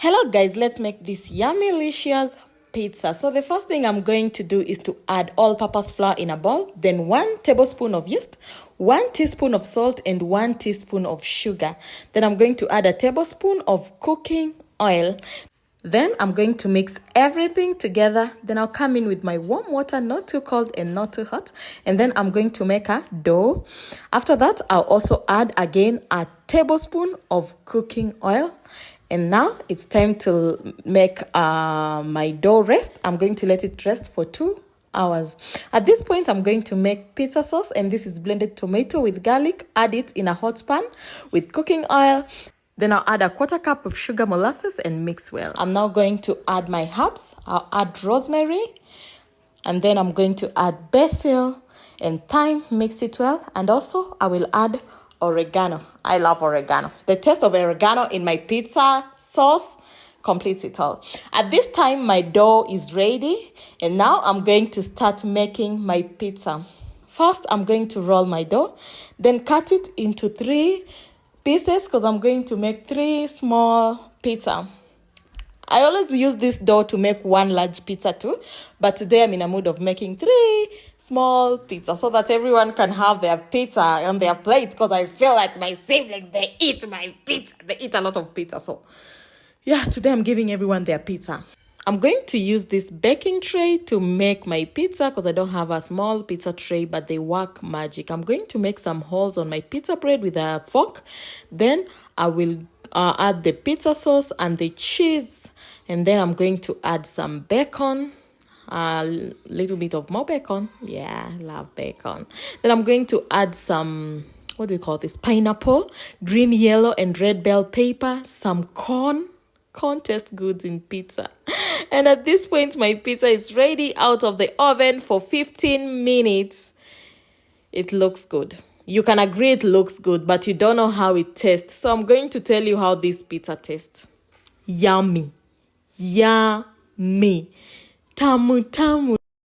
Hello guys, let's make this yummy-licious pizza. So the first thing I'm going to do is to add all-purpose flour in a bowl, then 1 tablespoon of yeast, 1 teaspoon of salt, and 1 teaspoon of sugar. Then I'm going to add a tablespoon of cooking oil. Then I'm going to mix everything together. Then I'll come in with my warm water, not too cold and not too hot. And then I'm going to make a dough. After that, I'll also add again a tablespoon of cooking oil. And now it's time to make my dough rest. I'm going to let it rest for 2 hours. At this point, I'm going to make pizza sauce, and this is blended tomato with garlic. Add it in a hot pan with cooking oil. Then I'll add a 1/4 cup of sugar molasses and mix well. I'm now going to add my herbs. I'll add rosemary, and then I'm going to add basil and thyme. Mix it well, and also I will add oregano. I love oregano. The taste of oregano in my pizza sauce completes it all. At this time, my dough is ready, and now I'm going to start making my pizza. First, I'm going to roll my dough, then cut it into 3 pieces because I'm going to make 3 small pizza. I always use this dough to make 1 large pizza too, but today I'm in a mood of making 3 small pizza so that everyone can have their pizza on their plate, because I feel like my siblings, they eat my pizza. They eat a lot of pizza. So yeah, today I'm giving everyone their pizza. I'm going to use this baking tray to make my pizza because I don't have a small pizza tray, but they work magic. I'm going to make some holes on my pizza bread with a fork. Then I will add the pizza sauce and the cheese. And then I'm going to add some bacon, a little bit of more bacon. Yeah, I love bacon. Then I'm going to add some, what do we call this? Pineapple, green, yellow, and red bell pepper, some corn. Corn tastes good in pizza. And at this point, my pizza is ready out of the oven for 15 minutes. It looks good. You can agree it looks good, but you don't know how it tastes. So I'm going to tell you how this pizza tastes. Yummy. Yummy. Tamu tamu.